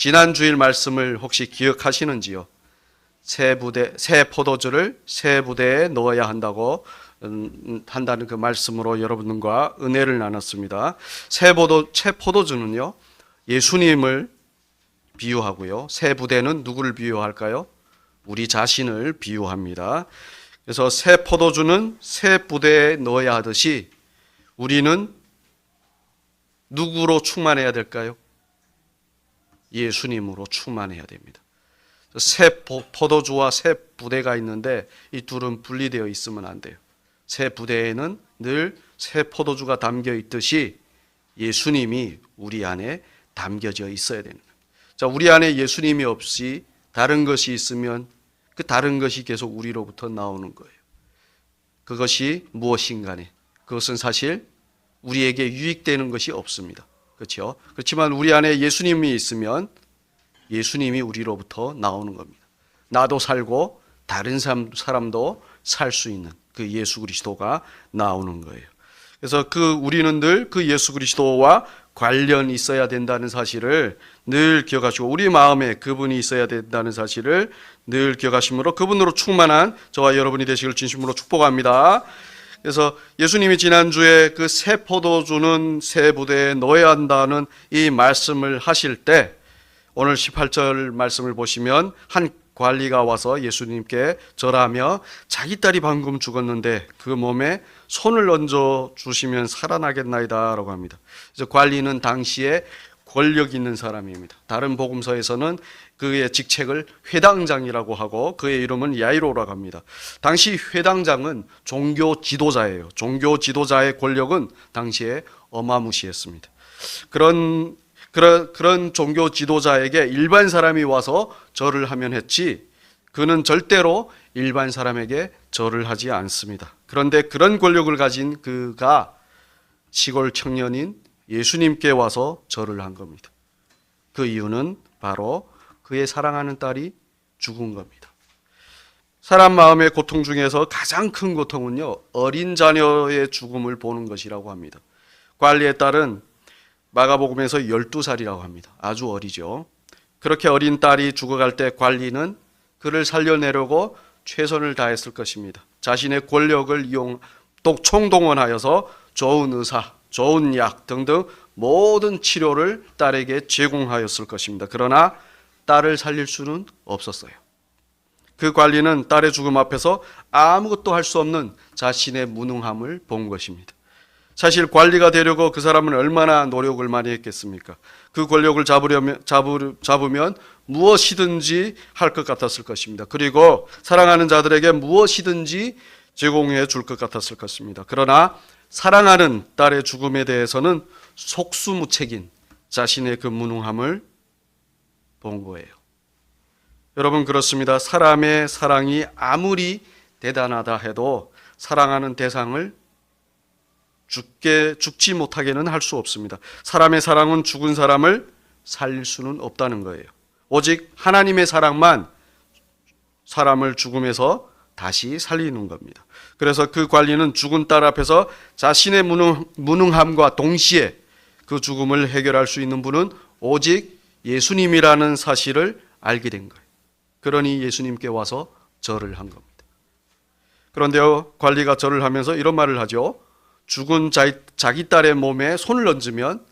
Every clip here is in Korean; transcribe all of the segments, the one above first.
지난 주일 말씀을 혹시 기억하시는지요? 새 포도주를 새 부대에 넣어야 한다는 그 말씀으로 여러분과 은혜를 나눴습니다. 새 포도주는요, 예수님을 비유하고요. 새 부대는 누구를 비유할까요? 우리 자신을 비유합니다. 그래서 새 포도주는 새 부대에 넣어야 하듯이 우리는 누구로 충만해야 될까요? 예수님으로 충만해야 됩니다. 새 포도주와 새 부대가 있는데 이 둘은 분리되어 있으면 안 돼요. 새 부대에는 늘 새 포도주가 담겨 있듯이 예수님이 우리 안에 담겨져 있어야 되는 거예요. 자, 우리 안에 예수님이 없이 다른 것이 있으면 그 다른 것이 계속 우리로부터 나오는 거예요. 그것이 무엇인가네. 그것은 사실 우리에게 유익되는 것이 없습니다. 그렇죠? 그렇지만 우리 안에 예수님이 있으면 예수님이 우리로부터 나오는 겁니다. 나도 살고 다른 사람도 살 수 있는 그 예수 그리스도가 나오는 거예요. 그래서 우리는 늘 그 예수 그리스도와 관련이 있어야 된다는 사실을 늘 기억하시고 우리 마음에 그분이 있어야 된다는 사실을 늘 기억하심으로 그분으로 충만한 저와 여러분이 되시길 진심으로 축복합니다. 그래서 예수님이 지난주에 그 새 포도주는 새 부대에 넣어야 한다는 이 말씀을 하실 때 오늘 18절 말씀을 보시면 한 관리가 와서 예수님께 절하며 자기 딸이 방금 죽었는데 그 몸에 손을 얹어 주시면 살아나겠나이다 라고 합니다. 그래서 관리는 당시에 권력 있는 사람입니다. 다른 복음서에서는 그의 직책을 회당장이라고 하고 그의 이름은 야이로라고 합니다. 당시 회당장은 종교 지도자예요. 종교 지도자의 권력은 당시에 어마무시했습니다. 그런 종교 지도자에게 일반 사람이 와서 절을 하면 했지 그는 절대로 일반 사람에게 절을 하지 않습니다. 그런데 그런 권력을 가진 그가 시골 청년인 예수님께 와서 절을 한 겁니다. 그 이유는 바로 그의 사랑하는 딸이 죽은 겁니다. 사람 마음의 고통 중에서 가장 큰 고통은요, 어린 자녀의 죽음을 보는 것이라고 합니다. 관리의 딸은 마가복음에서 12살이라고 합니다. 아주 어리죠. 그렇게 어린 딸이 죽어갈 때 관리는 그를 살려내려고 최선을 다했을 것입니다. 자신의 권력을 총동원하여서 좋은 의사, 좋은 약 등등 모든 치료를 딸에게 제공하였을 것입니다. 그러나 딸을 살릴 수는 없었어요. 그 관리는 딸의 죽음 앞에서 아무것도 할 수 없는 자신의 무능함을 본 것입니다. 사실 관리가 되려고 그 사람은 얼마나 노력을 많이 했겠습니까? 그 권력을 잡으면 무엇이든지 할 것 같았을 것입니다. 그리고 사랑하는 자들에게 무엇이든지 제공해 줄 것 같았을 것입니다. 그러나 사랑하는 딸의 죽음에 대해서는 속수무책인 자신의 그 무능함을 본 거예요. 여러분, 그렇습니다. 사람의 사랑이 아무리 대단하다 해도 사랑하는 대상을 죽지 못하게는 할 수 없습니다. 사람의 사랑은 죽은 사람을 살릴 수는 없다는 거예요. 오직 하나님의 사랑만 사람을 죽음에서 다시 살리는 겁니다. 그래서 그 관리는 죽은 딸 앞에서 자신의 무능함과 동시에 그 죽음을 해결할 수 있는 분은 오직 예수님이라는 사실을 알게 된 거예요. 그러니 예수님께 와서 절을 한 겁니다. 그런데요, 관리가 절을 하면서 이런 말을 하죠. 죽은 자기 딸의 몸에 손을 얹으면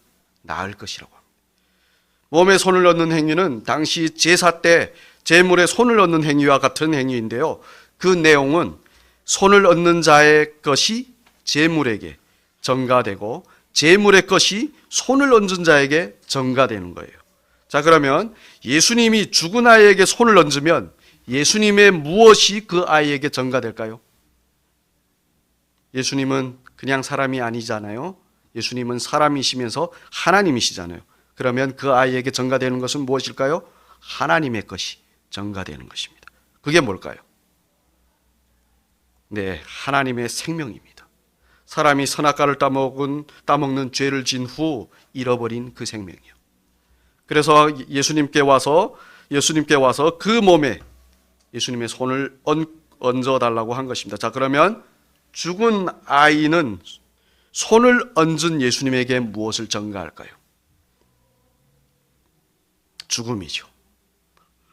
나을 것이라고 합니다. 몸에 손을 얹는 행위는 당시 제사 때 제물에 손을 얹는 행위와 같은 행위인데요. 그 내용은 손을 얹는 자의 것이 제물에게 전가되고 제물의 것이 손을 얹은 자에게 전가되는 거예요. 자, 그러면 예수님이 죽은 아이에게 손을 얹으면 예수님의 무엇이 그 아이에게 전가될까요? 예수님은 그냥 사람이 아니잖아요. 예수님은 사람이시면서 하나님이시잖아요. 그러면 그 아이에게 전가되는 것은 무엇일까요? 하나님의 것이 전가되는 것입니다. 그게 뭘까요? 네, 하나님의 생명입니다. 사람이 선악과를 따먹는 죄를 진 후 잃어버린 그 생명이요. 그래서 예수님께 와서 그 몸에 예수님의 손을 얹어 달라고 한 것입니다. 자, 그러면 죽은 아이는 손을 얹은 예수님에게 무엇을 전가할까요? 죽음이죠.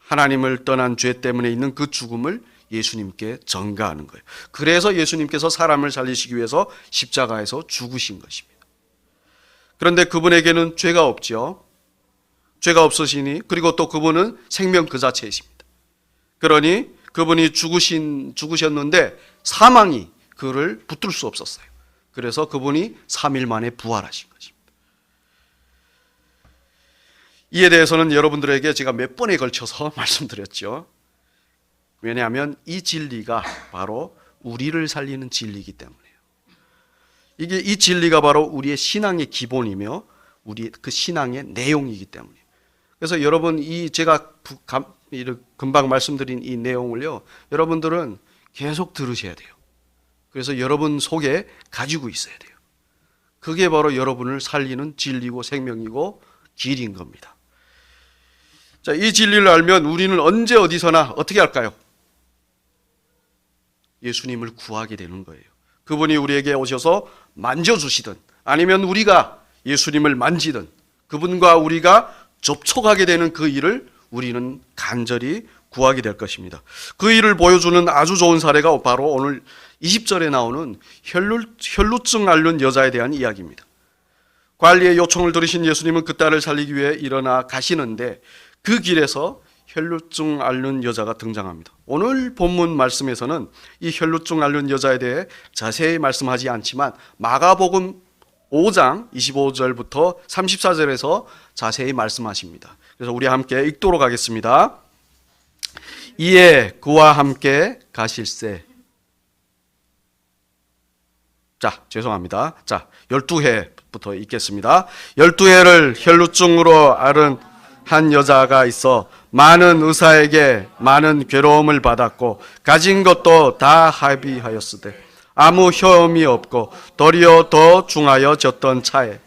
하나님을 떠난 죄 때문에 있는 그 죽음을 예수님께 전가하는 거예요. 그래서 예수님께서 사람을 살리시기 위해서 십자가에서 죽으신 것입니다. 그런데 그분에게는 죄가 없죠. 죄가 없으시니, 그리고 또 그분은 생명 그 자체이십니다. 그러니 그분이 죽으셨는데 사망이 그를 붙들 수 없었어요. 그래서 그분이 3일 만에 부활하신 것입니다. 이에 대해서는 여러분들에게 제가 몇 번에 걸쳐서 말씀드렸죠. 왜냐하면 이 진리가 바로 우리를 살리는 진리이기 때문이에요. 이 진리가 바로 우리의 신앙의 기본이며 우리 그 신앙의 내용이기 때문이에요. 그래서 여러분, 제가 금방 말씀드린 이 내용을요, 여러분들은 계속 들으셔야 돼요. 그래서 여러분 속에 가지고 있어야 돼요. 그게 바로 여러분을 살리는 진리고 생명이고 길인 겁니다. 자, 이 진리를 알면 우리는 언제 어디서나 어떻게 할까요? 예수님을 구하게 되는 거예요. 그분이 우리에게 오셔서 만져주시든 아니면 우리가 예수님을 만지든 그분과 우리가 접촉하게 되는 그 일을 우리는 간절히 구하게 될 것입니다. 그 일을 보여주는 아주 좋은 사례가 바로 오늘 20절에 나오는 혈루증 앓는 여자에 대한 이야기입니다. 관리의 요청을 들으신 예수님은 그 딸을 살리기 위해 일어나 가시는데 그 길에서 혈루증 앓는 여자가 등장합니다. 오늘 본문 말씀에서는 이 혈루증 앓는 여자에 대해 자세히 말씀하지 않지만 마가복음 5장 25절부터 34절에서 자세히 말씀하십니다. 그래서 우리 함께 읽도록 하겠습니다. 이에 그와 함께 가실새. 자, 죄송합니다. 자, 12회부터 읽겠습니다. 12회를 혈루증으로 앓은 한 여자가 있어 많은 의사에게 많은 괴로움을 받았고 가진 것도 다 합의하였으되 아무 효험이 없고 도리어 더 중하여졌던 차에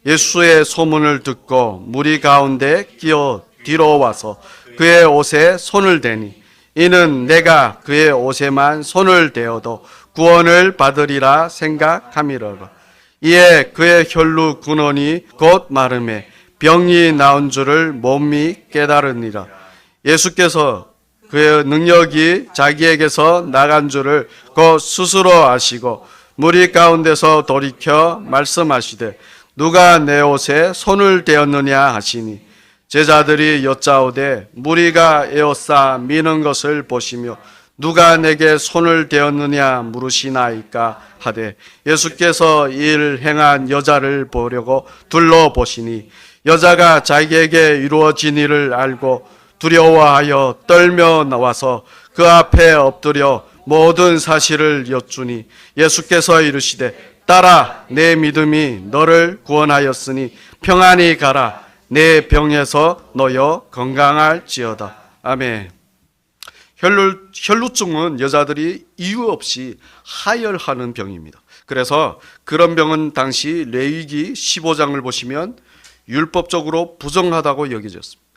예수의 소문을 듣고 무리 가운데 끼어 뒤로 와서 그의 옷에 손을 대니 이는 내가 그의 옷에만 손을 대어도 구원을 받으리라 생각함이로라. 이에 그의 혈루 근원이 곧 마름에 병이 나온 줄을 몸이 깨달으니라. 예수께서 그의 능력이 자기에게서 나간 줄을 곧 스스로 아시고 무리 가운데서 돌이켜 말씀하시되 누가 내 옷에 손을 대었느냐 하시니 제자들이 여짜오되 무리가 에워싸 미는 것을 보시며 누가 내게 손을 대었느냐 물으시나이까 하되 예수께서 일 행한 여자를 보려고 둘러보시니 여자가 자기에게 이루어진 일을 알고 두려워하여 떨며 나와서 그 앞에 엎드려 모든 사실을 여쭈니 예수께서 이르시되 딸아 내 믿음이 너를 구원하였으니 평안히 가라 내 병에서 너여 건강할지어다. 아멘. 혈루증은 여자들이 이유 없이 하혈하는 병입니다. 그래서 그런 병은 당시 레위기 15장을 보시면 율법적으로 부정하다고 여겨졌습니다.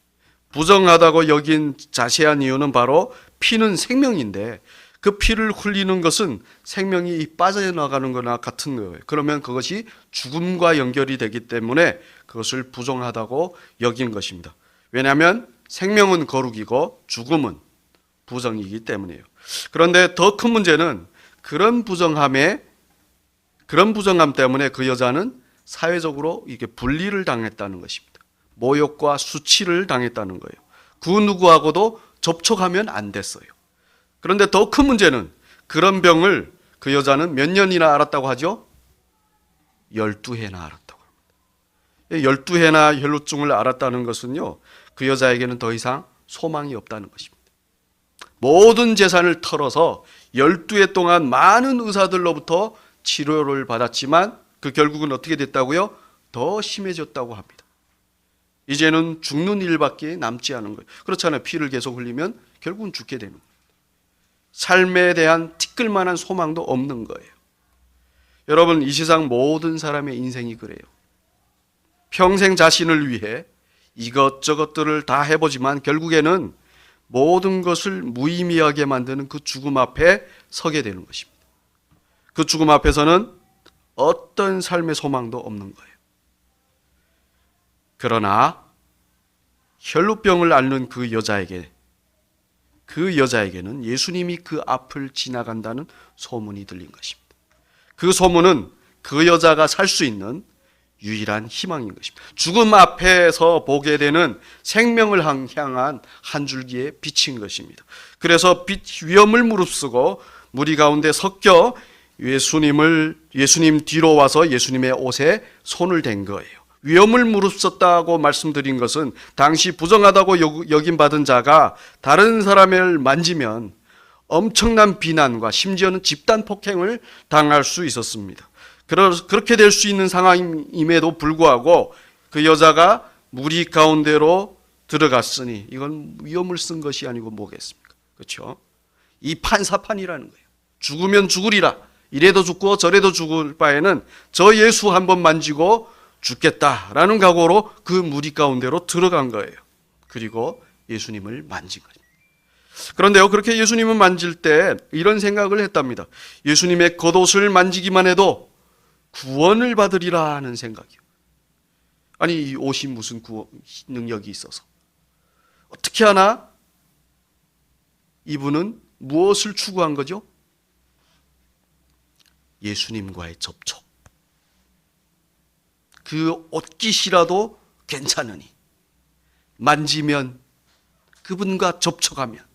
부정하다고 여긴 자세한 이유는 바로 피는 생명인데 그 피를 흘리는 것은 생명이 빠져나가는 거나 같은 거예요. 그러면 그것이 죽음과 연결이 되기 때문에 그것을 부정하다고 여긴 것입니다. 왜냐하면 생명은 거룩이고 죽음은 부정이기 때문이에요. 그런데 더 큰 문제는 그런 부정함 때문에 그 여자는 사회적으로 이게 분리를 당했다는 것입니다. 모욕과 수치를 당했다는 거예요. 그 누구하고도 접촉하면 안 됐어요. 그런데 더 큰 문제는 그런 병을 그 여자는 몇 년이나 앓았다고 하죠? 12해나 앓았다고 합니다. 12해나 혈루증을 앓았다는 것은요, 그 여자에게는 더 이상 소망이 없다는 것입니다. 모든 재산을 털어서 12해 동안 많은 의사들로부터 치료를 받았지만 그 결국은 어떻게 됐다고요? 더 심해졌다고 합니다. 이제는 죽는 일밖에 남지 않은 거예요. 그렇잖아요. 피를 계속 흘리면 결국은 죽게 되는 거예요. 삶에 대한 티끌만한 소망도 없는 거예요. 여러분, 이 세상 모든 사람의 인생이 그래요. 평생 자신을 위해 이것저것들을 다 해보지만 결국에는 모든 것을 무의미하게 만드는 그 죽음 앞에 서게 되는 것입니다. 그 죽음 앞에서는 어떤 삶의 소망도 없는 거예요. 그러나 혈루병을 앓는 그 여자에게는 예수님이 그 앞을 지나간다는 소문이 들린 것입니다. 그 소문은 그 여자가 살 수 있는 유일한 희망인 것입니다. 죽음 앞에서 보게 되는 생명을 향한 한 줄기의 빛인 것입니다. 그래서 위험을 무릅쓰고 무리 가운데 섞여 예수님 뒤로 와서 예수님의 옷에 손을 댄 거예요. 위험을 무릅썼다고 말씀드린 것은 당시 부정하다고 여김받은 자가 다른 사람을 만지면 엄청난 비난과 심지어는 집단 폭행을 당할 수 있었습니다. 그렇게 될 수 있는 상황임에도 불구하고 그 여자가 무리 가운데로 들어갔으니 이건 위험을 쓴 것이 아니고 뭐겠습니까? 그렇죠? 이 판사판이라는 거예요. 죽으면 죽으리라. 이래도 죽고 저래도 죽을 바에는 저 예수 한번 만지고 죽겠다라는 각오로 그 무리 가운데로 들어간 거예요. 그리고 예수님을 만진 거예요. 그런데요, 그렇게 예수님을 만질 때 이런 생각을 했답니다. 예수님의 겉옷을 만지기만 해도 구원을 받으리라 하는 생각이요. 아니, 이 옷이 무슨 구원 능력이 있어서 어떻게 하나? 이분은 무엇을 추구한 거죠? 예수님과의 접촉. 그 옷깃이라도 괜찮으니 만지면 그분과 접촉하면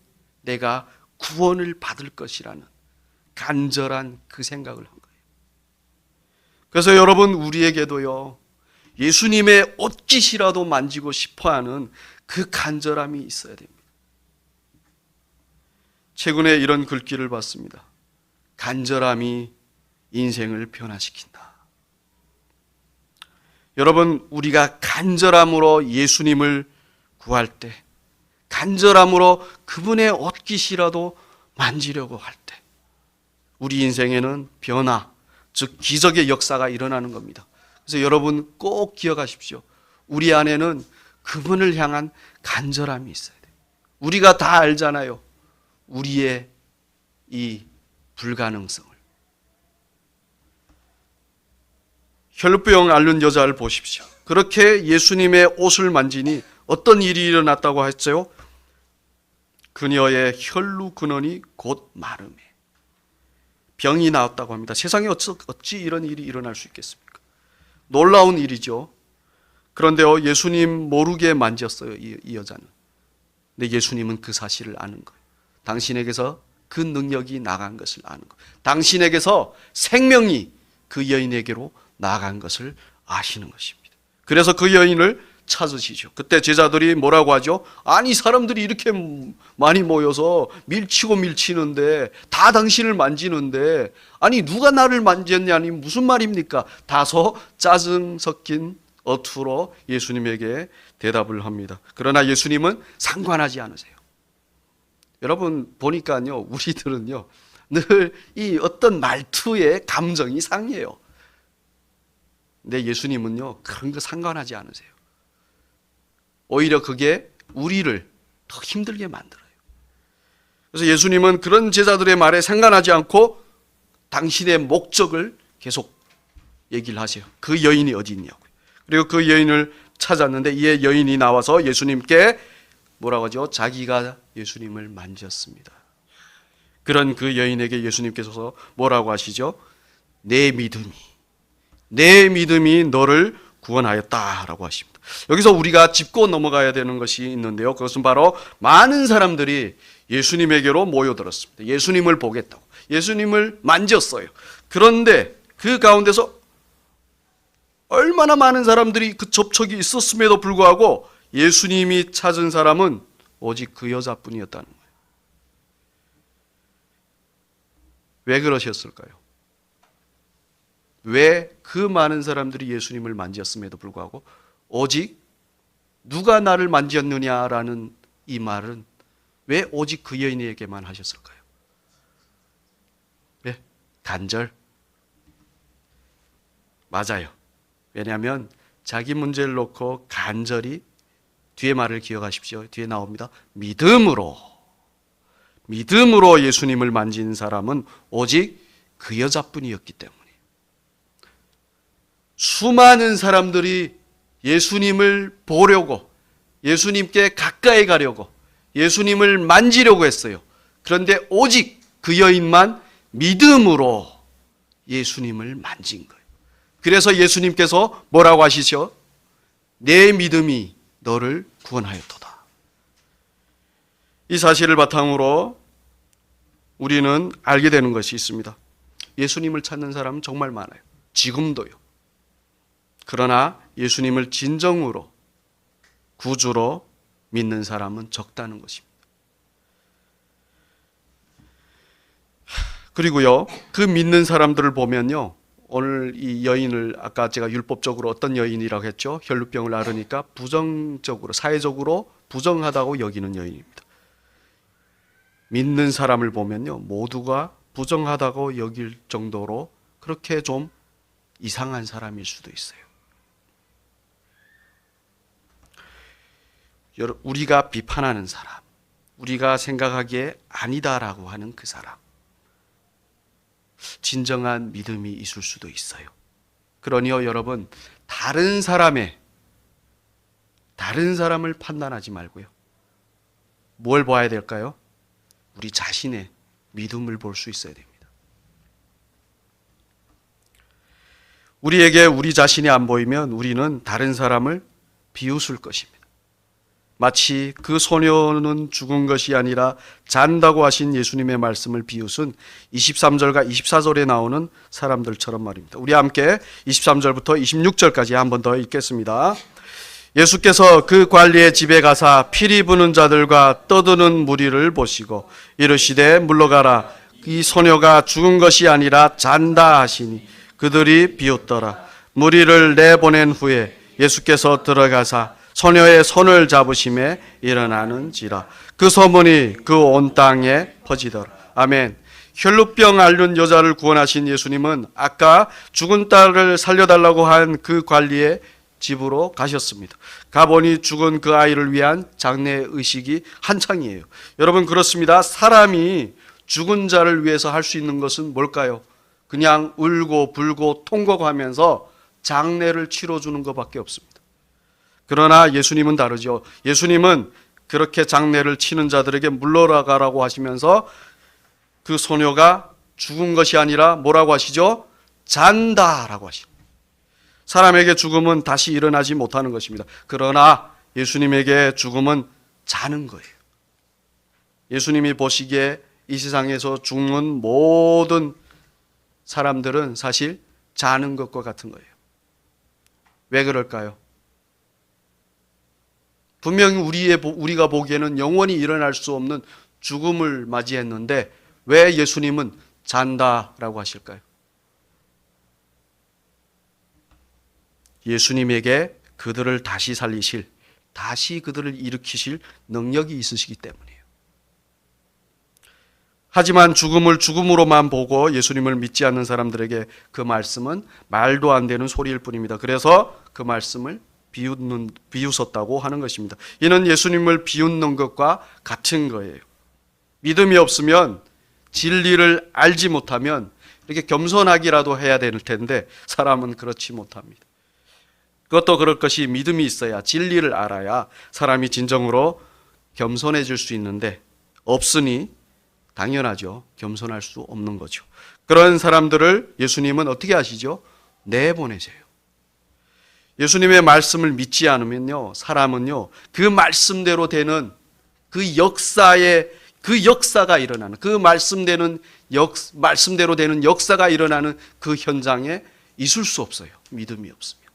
내가 구원을 받을 것이라는 간절한 그 생각을 한 거예요. 그래서 여러분, 우리에게도요, 예수님의 옷깃이라도 만지고 싶어하는 그 간절함이 있어야 됩니다. 최근에 이런 글귀를 봤습니다. 간절함이 인생을 변화시킨다. 여러분, 우리가 간절함으로 예수님을 구할 때, 간절함으로 그분의 옷깃이라도 만지려고 할 때, 우리 인생에는 변화, 즉 기적의 역사가 일어나는 겁니다. 그래서 여러분 꼭 기억하십시오. 우리 안에는 그분을 향한 간절함이 있어야 돼요. 우리가 다 알잖아요. 우리의 이 불가능성을. 혈루병 앓는 여자를 보십시오. 그렇게 예수님의 옷을 만지니 어떤 일이 일어났다고 했어요? 그녀의 혈루 근원이 곧 마름에 병이 나왔다고 합니다. 세상에 어찌 이런 일이 일어날 수 있겠습니까? 놀라운 일이죠. 그런데요, 예수님 모르게 만졌어요, 이 여자는. 근데 예수님은 그 사실을 아는 거예요. 당신에게서 그 능력이 나간 것을 아는 거예요. 당신에게서 생명이 그 여인에게로 나간 것을 아시는 것입니다. 그래서 그 여인을 찾으시죠. 그때 제자들이 뭐라고 하죠? 아니, 사람들이 이렇게 많이 모여서 밀치는데 다 당신을 만지는데 아니 누가 나를 만졌냐니 무슨 말입니까? 다소 짜증 섞인 어투로 예수님에게 대답을 합니다. 그러나 예수님은 상관하지 않으세요. 여러분 보니까요, 우리들은요 늘 이 어떤 말투에 감정이 상해요. 근데 예수님은요 그런 거 상관하지 않으세요. 오히려 그게 우리를 더 힘들게 만들어요. 그래서 예수님은 그런 제자들의 말에 상관하지 않고 당신의 목적을 계속 얘기를 하세요. 그 여인이 어디 있냐고요. 그리고 그 여인을 찾았는데 이 여인이 나와서 예수님께 뭐라고 하죠? 자기가 예수님을 만졌습니다. 그런 그 여인에게 예수님께서 뭐라고 하시죠? 내 믿음이 너를 구원하였다라고 하십니다. 여기서 우리가 짚고 넘어가야 되는 것이 있는데요. 그것은 바로 많은 사람들이 예수님에게로 모여들었습니다. 예수님을 보겠다고. 예수님을 만졌어요. 그런데 그 가운데서 얼마나 많은 사람들이 그 접촉이 있었음에도 불구하고 예수님이 찾은 사람은 오직 그 여자뿐이었다는 거예요. 왜 그러셨을까요? 왜 그 많은 사람들이 예수님을 만졌음에도 불구하고 오직 누가 나를 만졌느냐라는 이 말은 왜 오직 그 여인에게만 하셨을까요? 왜? 간절? 맞아요. 왜냐하면 자기 문제를 놓고 간절히, 뒤에 말을 기억하십시오. 뒤에 나옵니다. 믿음으로 예수님을 만진 사람은 오직 그 여자뿐이었기 때문에. 수많은 사람들이 예수님을 보려고, 예수님께 가까이 가려고 예수님을 만지려고 했어요. 그런데 오직 그 여인만 믿음으로 예수님을 만진 거예요. 그래서 예수님께서 뭐라고 하시죠? 내 믿음이 너를 구원하였도다. 이 사실을 바탕으로 우리는 알게 되는 것이 있습니다. 예수님을 찾는 사람은 정말 많아요. 지금도요. 그러나 예수님을 진정으로 구주로 믿는 사람은 적다는 것입니다. 그리고요, 그 믿는 사람들을 보면요, 오늘 이 여인을 아까 제가 율법적으로 어떤 여인이라고 했죠? 혈루병을 앓으니까 부정적으로, 사회적으로 부정하다고 여기는 여인입니다. 믿는 사람을 보면요, 모두가 부정하다고 여길 정도로 그렇게 좀 이상한 사람일 수도 있어요. 우리가 비판하는 사람, 우리가 생각하기에 아니다라고 하는 그 사람, 진정한 믿음이 있을 수도 있어요. 그러니요, 여러분, 다른 사람을 판단하지 말고요. 뭘 봐야 될까요? 우리 자신의 믿음을 볼 수 있어야 됩니다. 우리에게 우리 자신이 안 보이면 우리는 다른 사람을 비웃을 것입니다. 마치 그 소녀는 죽은 것이 아니라 잔다고 하신 예수님의 말씀을 비웃은 23절과 24절에 나오는 사람들처럼 말입니다. 우리 함께 23절부터 26절까지 한 번 더 읽겠습니다. 예수께서 그 관리의 집에 가사 피리 부는 자들과 떠드는 무리를 보시고 이르시되 물러가라. 이 소녀가 죽은 것이 아니라 잔다 하시니 그들이 비웃더라. 무리를 내보낸 후에 예수께서 들어가사 소녀의 손을 잡으심에 일어나는지라. 그 소문이 그 온 땅에 퍼지더라. 아멘. 혈루병 앓는 여자를 구원하신 예수님은 아까 죽은 딸을 살려달라고 한 그 관리의 집으로 가셨습니다. 가보니 죽은 그 아이를 위한 장례 의식이 한창이에요. 여러분, 그렇습니다. 사람이 죽은 자를 위해서 할 수 있는 것은 뭘까요? 그냥 울고 불고 통곡하면서 장례를 치러주는 것밖에 없습니다. 그러나 예수님은 다르죠. 예수님은 그렇게 장례를 치는 자들에게 물러가라고 하시면서 그 소녀가 죽은 것이 아니라 뭐라고 하시죠? 잔다라고 하십니다. 사람에게 죽음은 다시 일어나지 못하는 것입니다. 그러나 예수님에게 죽음은 자는 거예요. 예수님이 보시기에 이 세상에서 죽는 모든 사람들은 사실 자는 것과 같은 거예요. 왜 그럴까요? 분명히 우리가 보기에는 영원히 일어날 수 없는 죽음을 맞이했는데 왜 예수님은 잔다라고 하실까요? 예수님에게 그들을 다시 살리실, 다시 그들을 일으키실 능력이 있으시기 때문이에요. 하지만 죽음을 죽음으로만 보고 예수님을 믿지 않는 사람들에게 그 말씀은 말도 안 되는 소리일 뿐입니다. 그래서 그 말씀을 비웃었다고 하는 것입니다. 이는 예수님을 비웃는 것과 같은 거예요. 믿음이 없으면 진리를 알지 못하면 이렇게 겸손하기라도 해야 될 텐데 사람은 그렇지 못합니다. 그것도 그럴 것이 믿음이 있어야, 진리를 알아야 사람이 진정으로 겸손해질 수 있는데 없으니 당연하죠. 겸손할 수 없는 거죠. 그런 사람들을 예수님은 어떻게 하시죠? 내보내세요. 예수님의 말씀을 믿지 않으면요, 사람은요, 그 말씀대로 되는 그 역사가 일어나는, 그 말씀대로 되는 역사가 일어나는 그 현장에 있을 수 없어요. 믿음이 없으면.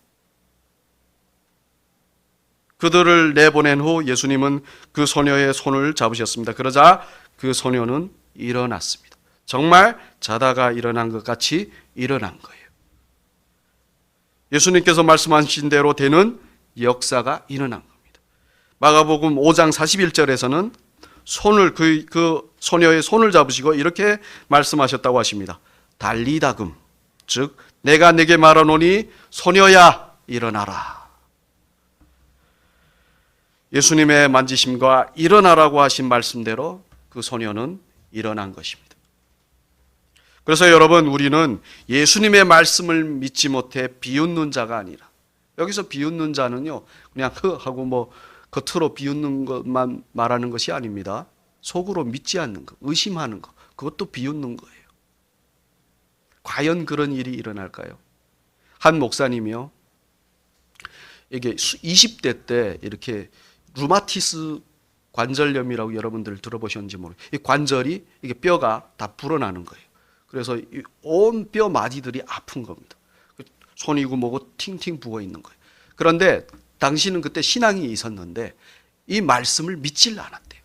그들을 내보낸 후 예수님은 그 소녀의 손을 잡으셨습니다. 그러자 그 소녀는 일어났습니다. 정말 자다가 일어난 것 같이 일어난 거예요. 예수님께서 말씀하신 대로 되는 역사가 일어난 겁니다. 마가복음 5장 41절에서는 그 소녀의 손을 잡으시고 이렇게 말씀하셨다고 하십니다. 달리다금, 즉 내가 네게 말하노니 소녀야 일어나라. 예수님의 만지심과 일어나라고 하신 말씀대로 그 소녀는 일어난 것입니다. 그래서 여러분, 우리는 예수님의 말씀을 믿지 못해 비웃는 자가 아니라, 여기서 비웃는 자는요, 그냥 하고 겉으로 비웃는 것만 말하는 것이 아닙니다. 속으로 믿지 않는 것, 의심하는 것, 그것도 비웃는 거예요. 과연 그런 일이 일어날까요? 한 목사님이요, 이게 20대 때 이렇게 루마티스 관절염이라고 여러분들 들어보셨는지 모르겠어요. 이 관절이, 이게 뼈가 다 불어나는 거예요. 그래서 온 뼈 마디들이 아픈 겁니다. 손이고 뭐고 팅팅 부어 있는 거예요. 그런데 당신은 그때 신앙이 있었는데 이 말씀을 믿질 않았대요.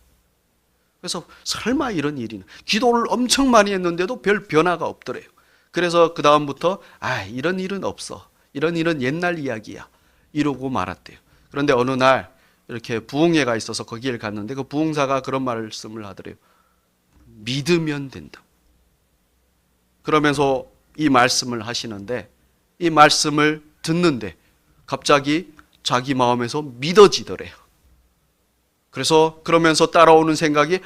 그래서 설마 이런 일이는, 기도를 엄청 많이 했는데도 별 변화가 없더래요. 그래서 그 다음부터 이런 일은 없어, 이런 일은 옛날 이야기야, 이러고 말았대요. 그런데 어느 날 이렇게 부흥회가 있어서 거기를 갔는데 그 부흥사가 그런 말씀을 하더래요. 믿으면 된다. 그러면서 이 말씀을 하시는데, 이 말씀을 듣는데 갑자기 자기 마음에서 믿어지더래요. 그래서 그러면서 따라오는 생각이,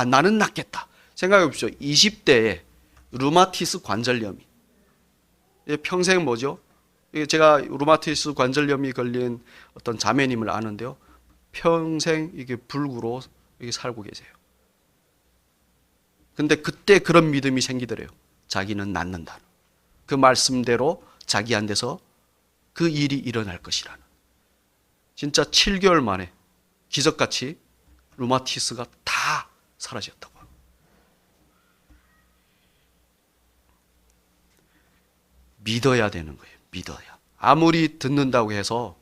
나는 낫겠다. 생각해 보십시오. 20대에 루마티스 관절염이, 평생 뭐죠? 제가 루마티스 관절염이 걸린 어떤 자매님을 아는데요, 평생 이게 불구로 이게 살고 계세요. 근데 그때 그런 믿음이 생기더래요. 자기는 낫는다. 그 말씀대로 자기한테서 그 일이 일어날 것이라는. 진짜 7개월 만에 기적같이 루마티스가 다 사라졌다고. 믿어야 되는 거예요. 믿어야. 아무리 듣는다고 해서,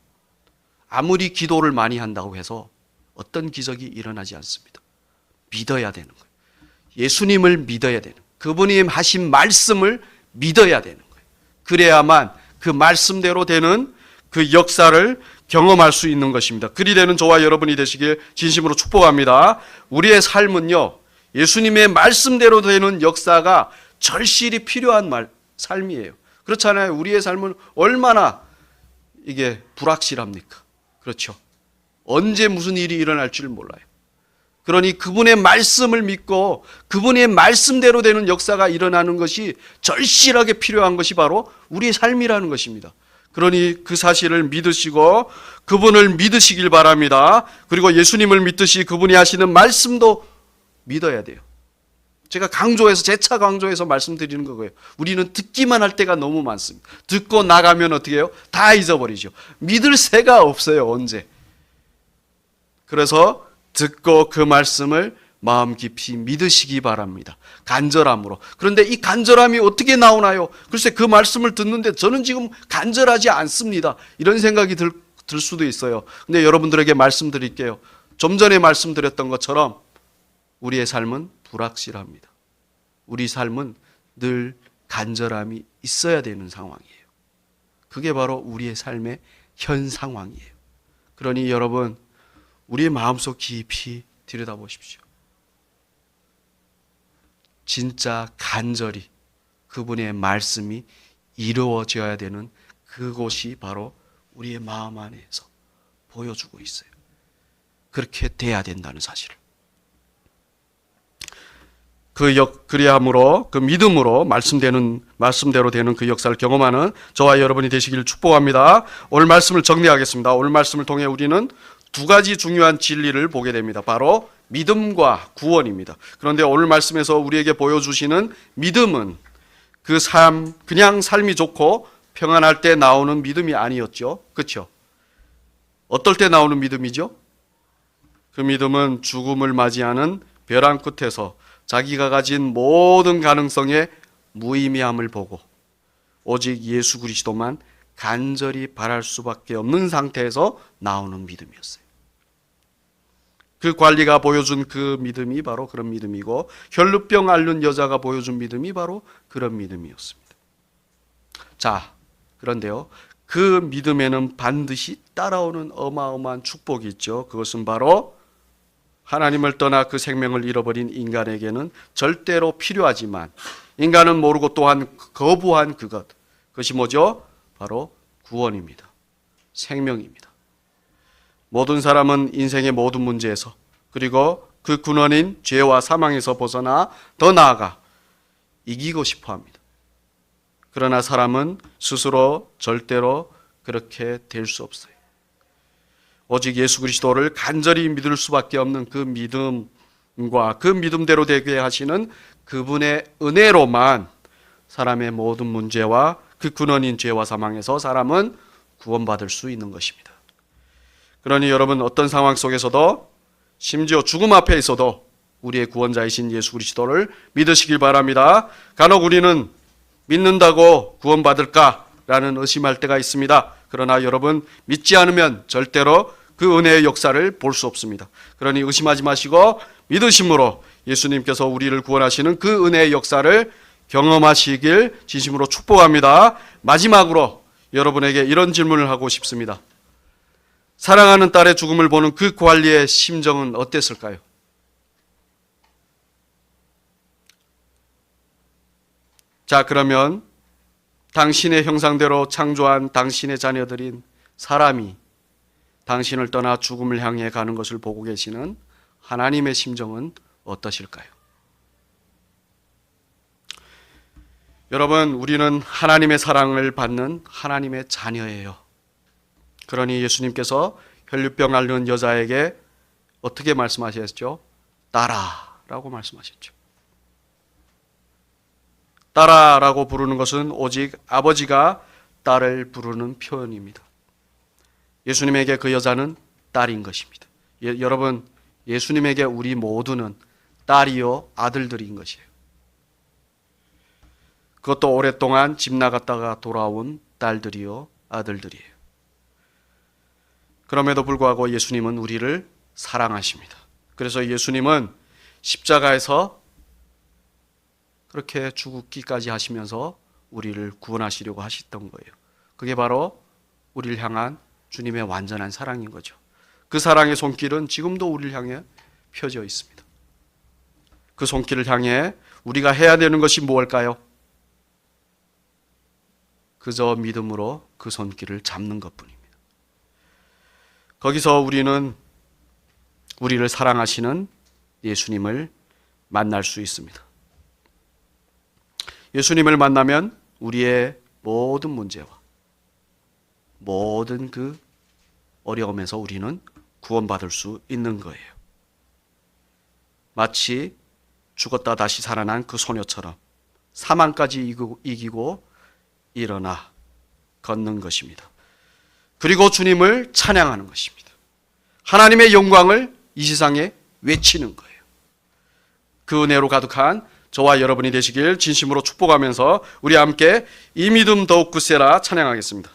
아무리 기도를 많이 한다고 해서 어떤 기적이 일어나지 않습니다. 믿어야 되는 거예요. 예수님을 믿어야 되는 거예요. 그분이 하신 말씀을 믿어야 되는 거예요. 그래야만 그 말씀대로 되는 그 역사를 경험할 수 있는 것입니다. 그리 되는 저와 여러분이 되시길 진심으로 축복합니다. 우리의 삶은요, 예수님의 말씀대로 되는 역사가 절실히 필요한 삶이에요. 그렇잖아요. 우리의 삶은 얼마나 이게 불확실합니까? 그렇죠. 언제 무슨 일이 일어날 줄 몰라요. 그러니 그분의 말씀을 믿고 그분의 말씀대로 되는 역사가 일어나는 것이 절실하게 필요한 것이 바로 우리의 삶이라는 것입니다. 그러니 그 사실을 믿으시고 그분을 믿으시길 바랍니다. 그리고 예수님을 믿듯이 그분이 하시는 말씀도 믿어야 돼요. 제가 강조해서, 재차 강조해서 말씀드리는 거고요. 우리는 듣기만 할 때가 너무 많습니다. 듣고 나가면 어떻게 해요? 다 잊어버리죠. 믿을 새가 없어요, 언제. 그래서 듣고 그 말씀을 마음 깊이 믿으시기 바랍니다. 간절함으로. 그런데 이 간절함이 어떻게 나오나요? 글쎄, 그 말씀을 듣는데 저는 지금 간절하지 않습니다, 이런 생각이 들 수도 있어요. 근데 여러분들에게 말씀드릴게요. 좀 전에 말씀드렸던 것처럼 우리의 삶은 불확실합니다. 우리 삶은 늘 간절함이 있어야 되는 상황이에요. 그게 바로 우리의 삶의 현 상황이에요. 그러니 여러분, 우리의 마음속 깊이 들여다보십시오. 진짜 간절히 그분의 말씀이 이루어져야 되는 그곳이 바로 우리의 마음 안에서 보여주고 있어요. 그렇게 돼야 된다는 사실을. 그리함으로, 그 믿음으로 말씀대로 되는 그 역사를 경험하는 저와 여러분이 되시기를 축복합니다. 오늘 말씀을 정리하겠습니다. 오늘 말씀을 통해 우리는 두 가지 중요한 진리를 보게 됩니다. 바로 믿음과 구원입니다. 그런데 오늘 말씀에서 우리에게 보여주시는 믿음은 그 그냥 삶이 좋고 평안할 때 나오는 믿음이 아니었죠. 그렇죠? 어떨 때 나오는 믿음이죠? 그 믿음은 죽음을 맞이하는 벼랑 끝에서 자기가 가진 모든 가능성의 무의미함을 보고 오직 예수 그리스도만 간절히 바랄 수밖에 없는 상태에서 나오는 믿음이었어요. 그 관리가 보여준 그 믿음이 바로 그런 믿음이고, 혈루병 앓는 여자가 보여준 믿음이 바로 그런 믿음이었습니다. 자, 그런데요, 그 믿음에는 반드시 따라오는 어마어마한 축복이 있죠. 그것은 바로 하나님을 떠나 그 생명을 잃어버린 인간에게는 절대로 필요하지만 인간은 모르고 또한 거부한 그것이 뭐죠? 바로 구원입니다. 생명입니다. 모든 사람은 인생의 모든 문제에서, 그리고 그 근원인 죄와 사망에서 벗어나 더 나아가 이기고 싶어 합니다. 그러나 사람은 스스로 절대로 그렇게 될 수 없어요. 오직 예수 그리스도를 간절히 믿을 수밖에 없는 그 믿음과 그 믿음대로 되게 하시는 그분의 은혜로만 사람의 모든 문제와 그 근원인 죄와 사망에서 사람은 구원받을 수 있는 것입니다. 그러니 여러분, 어떤 상황 속에서도 심지어 죽음 앞에 있어도 우리의 구원자이신 예수 그리스도를 믿으시길 바랍니다. 간혹 우리는 믿는다고 구원받을까라는 의심할 때가 있습니다. 그러나 여러분, 믿지 않으면 절대로 그 은혜의 역사를 볼 수 없습니다. 그러니 의심하지 마시고 믿으심으로 예수님께서 우리를 구원하시는 그 은혜의 역사를 경험하시길 진심으로 축복합니다. 마지막으로 여러분에게 이런 질문을 하고 싶습니다. 사랑하는 딸의 죽음을 보는 그 관리의 심정은 어땠을까요? 자, 그러면 당신의 형상대로 창조한 당신의 자녀들인 사람이 당신을 떠나 죽음을 향해 가는 것을 보고 계시는 하나님의 심정은 어떠실까요? 여러분, 우리는 하나님의 사랑을 받는 하나님의 자녀예요. 그러니 예수님께서 혈류병 앓는 여자에게 어떻게 말씀하셨죠? 딸아라고 말씀하셨죠. 딸아라고 부르는 것은 오직 아버지가 딸을 부르는 표현입니다. 예수님에게 그 여자는 딸인 것입니다. 여러분, 예수님에게 우리 모두는 딸이요 아들들인 것이에요. 그것도 오랫동안 집 나갔다가 돌아온 딸들이요 아들들이에요. 그럼에도 불구하고 예수님은 우리를 사랑하십니다. 그래서 예수님은 십자가에서 그렇게 죽기까지 하시면서 우리를 구원하시려고 하셨던 거예요. 그게 바로 우리를 향한 주님의 완전한 사랑인 거죠. 그 사랑의 손길은 지금도 우리를 향해 펴져 있습니다. 그 손길을 향해 우리가 해야 되는 것이 무엇일까요? 그저 믿음으로 그 손길을 잡는 것뿐입니다. 거기서 우리는 우리를 사랑하시는 예수님을 만날 수 있습니다. 예수님을 만나면 우리의 모든 문제와 모든 그 어려움에서 우리는 구원받을 수 있는 거예요. 마치 죽었다 다시 살아난 그 소녀처럼 사망까지 이기고 일어나 걷는 것입니다. 그리고 주님을 찬양하는 것입니다. 하나님의 영광을 이 세상에 외치는 거예요. 그 은혜로 가득한 저와 여러분이 되시길 진심으로 축복하면서 우리 함께 이 믿음 더욱 굳세라 찬양하겠습니다.